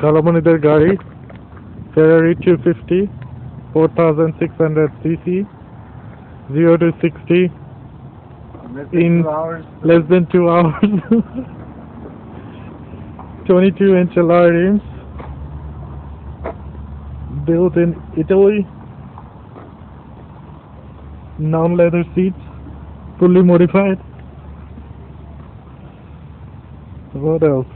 কালামনিদের গাড়ি Ferrari 250 4600 cc 0 to 60 in less than 2 hours 22-inch alloy rims built in Italy, non-leather seats, fully modified. What else?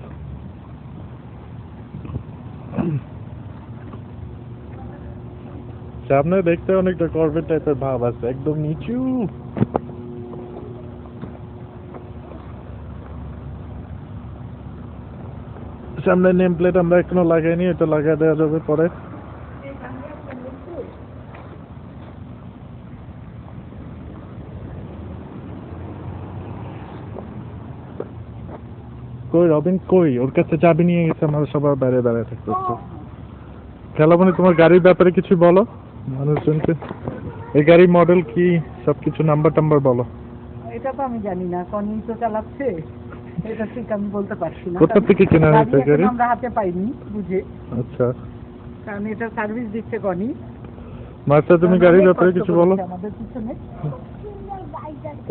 সামনে দেখতে অনেকটা corvette টাইপের ভাব আছে, একদম নিচু। সামনে নেম প্লেট আমরা এখনো লাগাইনি, এটা লাগাই দেওয়া যাবে পরে। কই রবিন কই? ওর কাছে চাবি নিয়ে গেছে, আমরা সবার বাইরে দাঁড়িয়ে থাকতেছে। খেলামনি তোমার গাড়ির ব্যাপারে কিছু বলো মানুষজনকে। এই গাড়ির মডেল কি, সবকিছু নাম্বার টাম্বার বলো। এটা তো আমি জানি না, কনি তো চালাচ্ছে, এটা ঠিক আমি বলতে পারছি না। কোথা থেকে কেনা হয়েছে গাড়ি? আমরা হাতে পাইনি বুঝে। আচ্ছা, কারণ এটা সার্ভিস দিচ্ছে কনি। মাস্টার তুমি গাড়ির ব্যাপারে কিছু বলো। আমাদের পিছনে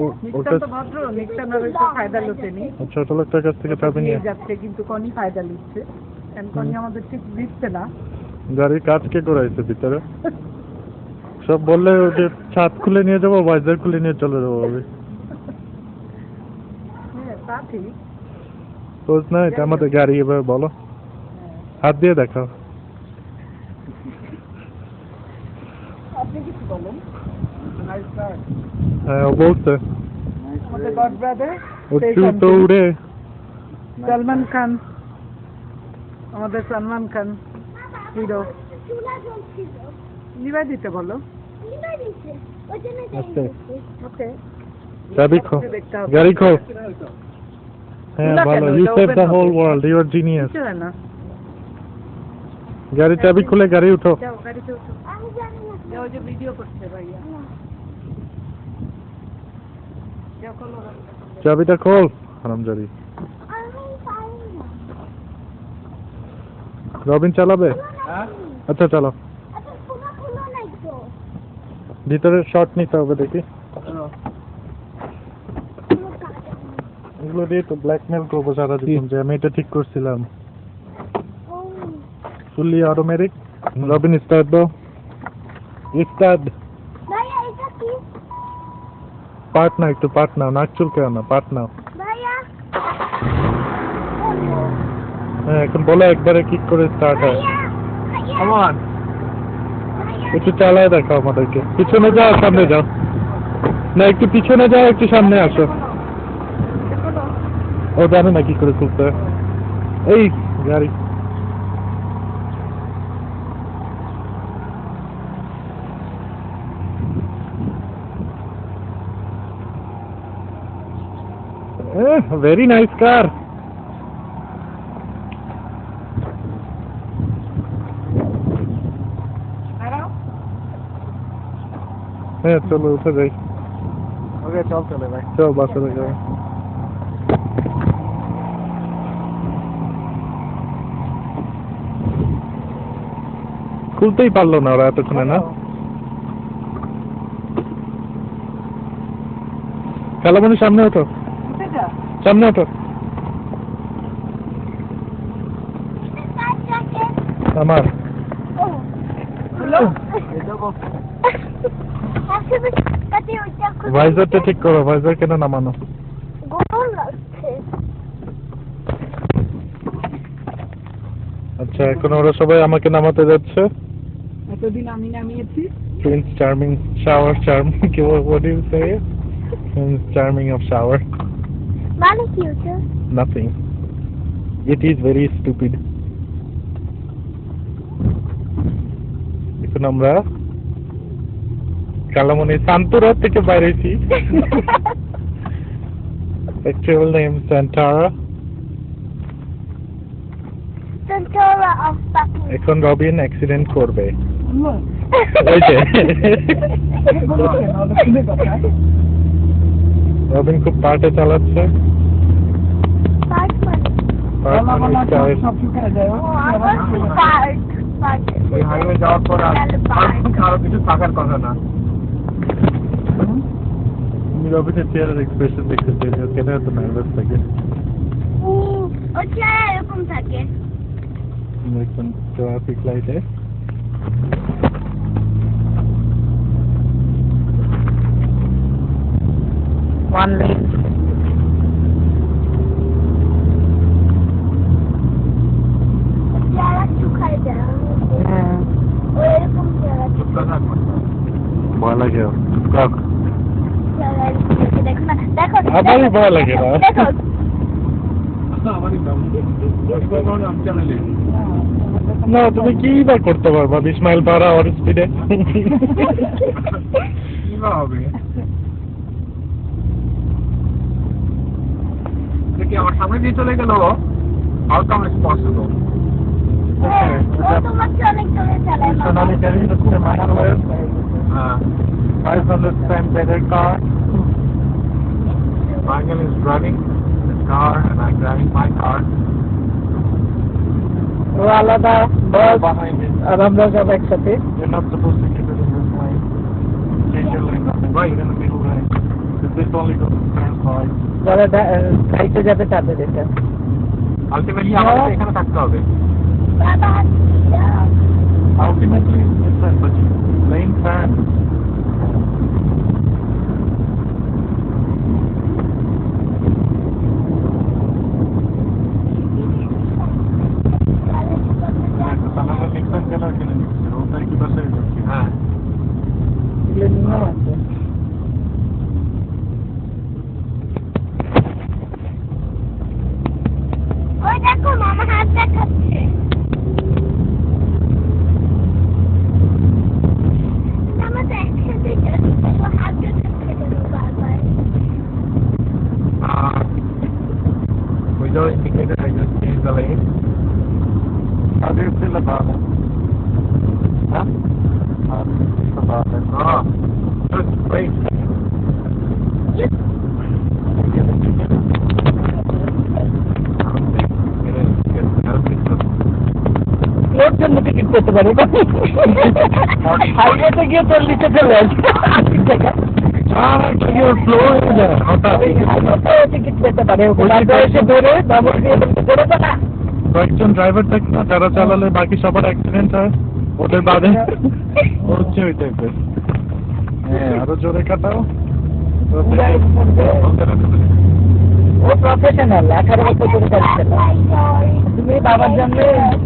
ওর নিক্সন তো ভদ্র, নিক্সন আর একটু ফায়দা লুটেনি। আচ্ছা, লোকটার কাছ থেকে চাবি নিয়ে যাচ্ছে, কিন্তু কনি ফায়দা লিখছে, কারণ কনি আমাদের ঠিক দিচ্ছে না। গাড়ির কাজ কে করাইছে ভিতরে? সব বললে ওকে ছাদ খুলে নিয়ে যাবো, বাইজার খুলে নিয়ে চলে যাবো। হ্যাঁ তা ঠিক। খোঁজ না, এটা আমাদের গাড়ি, এবার বলো, হাত দিয়ে দেখাও। আপনি কিছু বলেন। হ্যাঁ, ও বলছে আমাদের গড ব্রাদার তো উড়ে সলমান খান, আমাদের সলমান খান হিরো। নিবাই দিতে বলো। ওকে, চাবি খোল, গাড়ি খোল। হ্যাঁ ভালো, you save the whole world, you are genius. গাড়ি চাবি খুলে গাড়ি উঠো। যাও গাড়িতে উঠো। যাও, যে ভিডিও করছে ভাইয়া। যাও খোলো। চাবিটা খোল হারামজাদি। রবিন চালাবে? আচ্ছা চালাও। ভিতরে শর্ট নিতে হবে দেখি। এগুলো দিয়ে তো ব্ল্যাকমেল করবো সারা জীবন যে আমি এটা ঠিক করছিলাম। Fully automatic. রবিন স্টার্ট দাও। স্টার্ট। পার্ট না, একটু পার্ট নাও, নাক চুলকে না, পার্ট নাও। হ্যাঁ, এখন বলো একবারে কিক করে স্টার্ট হয়। একটু চালায় দেখাও আমাদেরকে। পিছনে যাও, সামনে যাও। না, একটু পিছনে যাও, একটু সামনে আসো। ও জানে না কি করে খুলতে। এই গাড়ি very nice car. হ্যাঁ চলো উঠে যাই। ওকে চল চলে ভাই, চল বাসে যাই। খুলতেই পারলো না ওরা এতক্ষণে, না? খেলামনি সামনে ওঠো, সামনে ওঠো। আমার ভাইজারটা ঠিক করো, ভাইজার কেন নামানো? আচ্ছা, এখন ওরা সবাই আমাকে নামাতে যাচ্ছে। এতদিন আমি নামিয়েছি। প্রিন্স চার্মিং, শাওয়ার চার্মিং, কি what do you say? Prince charming of shower. মানে কি ওটা? Nothing. It is very stupid. এখন আমরা কালামনি সান্তুরা থেকে বাইরেছি। Actual name Santara. Santara of fucking. এখন রবিন অ্যাক্সিডেন্ট করবে। ওই যে রবিন খুব পার্টে চালাচ্ছে। পার্ট মানে? apartment guys. সব শুকায় যায় Oh, I want to park. ওই হাইওয়ে যাওয়ার পর আর আরো কিছু থাকার কথা না। তুমি অফিসের চেয়ারের এক্সপ্রেশন দেখতে চেয়েছো, কেন এত নার্ভাস থাকে? ও চেয়ার এরকম থাকে। দেখুন ট্রাফিক লাইটে ওয়ান লেন চেয়ার শুকায় যায়। হ্যাঁ ও এরকম চেয়ার আছে। ভয় লাগে কাক চেয়ার দেখো না, দেখো। আমারই ভয় লাগে না। দেখো। আমারই দাম। আমি চ্যানেলে। না তুমি কি বা করতে পারবা 20 মাইল পার আওয়ার স্পিডে? কি বা হবে? দেখি আমার সামনে দিয়ে চলে গেল। How come it's possible? ও তোমাকে অনেক জোরে চালায়। Sonali telling us the microwave 500 times better car. Michael is driving his car and I'm driving my car. ও আলাদা বস Behind it. আর আমরা সব একসাথে You're not supposed to keep it in this line. Change your lane up and right in the middle line. Because this only goes to turn right. যারা গাড়িতে যাবে তাদের এটা Ultimately আমাদের এখানে থাকতে হবে। বাবা Ultimately, it's that, but lane turn. Salama Nixon কেন কিনে নিচ্ছে? ওটাই কি বাসে যাচ্ছে? হ্যাঁ। এগুলো নিয়ম আছে ওই দেখো মামা হাত দেখাচ্ছে। মামা তো একসাথে যাচ্ছে, ও হাত দেখাচ্ছে বারবার। We don't indicate I just changed the lane. How do you feel about it? Huh? How do you feel about it? Good, great. ওর জন্য টিকিট পেতে পারে হাইওয়েতে গিয়ে তোর নিচে চলে আসবে স্লো হয়ে যায় হঠাৎ। টিকিট পেতে পারে ওখানে এসে ধরে ব্যবহার দিয়ে ধরে না কয়েকজন ড্রাইভার থাকে না যারা চালালে বাকি সবার অ্যাক্সিডেন্ট হয়, ওদের বাদে ও হচ্ছে ওই টাইপের। হ্যাঁ আরো জোরে কাটাও। ও প্রফেশনাল 18 বছর ধরে গাড়ি চালায় তুমি বাবার জন্য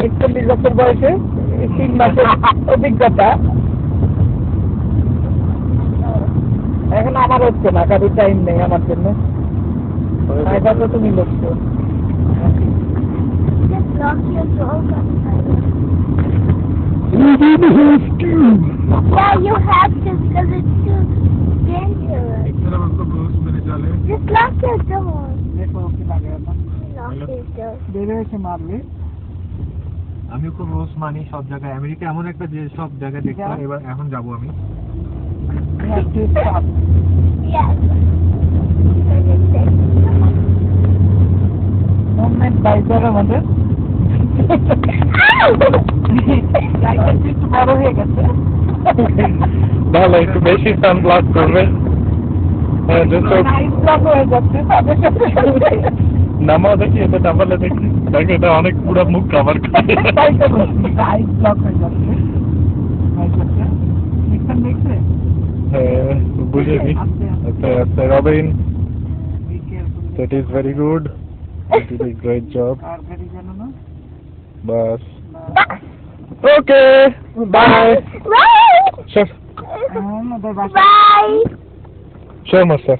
41 বছর বয়সে 3 মাসের অভিজ্ঞতা এখন আমার হচ্ছে না কারো টাইম নেই আমার জন্য এটা তো তুমি লক্ষ্য Just lock your door. Yeah, you have to because it's too dangerous. इतना हमको घूस मेरे चले। Just lock your door. দেখো কি লাগে এখন Lock your door. বেড়ে এসে মারলে আমি খুব রোজ মানি সব জায়গায়। আমেরিকা এমন একটা যে সব জায়গায় দেখলাম, এবার এখন যাব আমি। you have to stop Yes. Movement বাইজার আমাদের লাইসেন্স একটু বড় হয়ে গেছে তাহলে একটু বেশি সানব্লক করবে। হ্যাঁ নাইস ব্লক হয়ে যাচ্ছে তাদের সাথে নামাও দেখি, এটা নামালে দেখি দেখো এটা অনেক পুরো মুখ কভার করে। নাইস ব্লক হয়ে যাচ্ছে দেখছে হ্যাঁ বুঝেছি। আচ্ছা আচ্ছা Robin, that is very good, you did a great job. আর গাড়ি জানো না bus okay bye. Right. Sure, Bye. sure Marcel.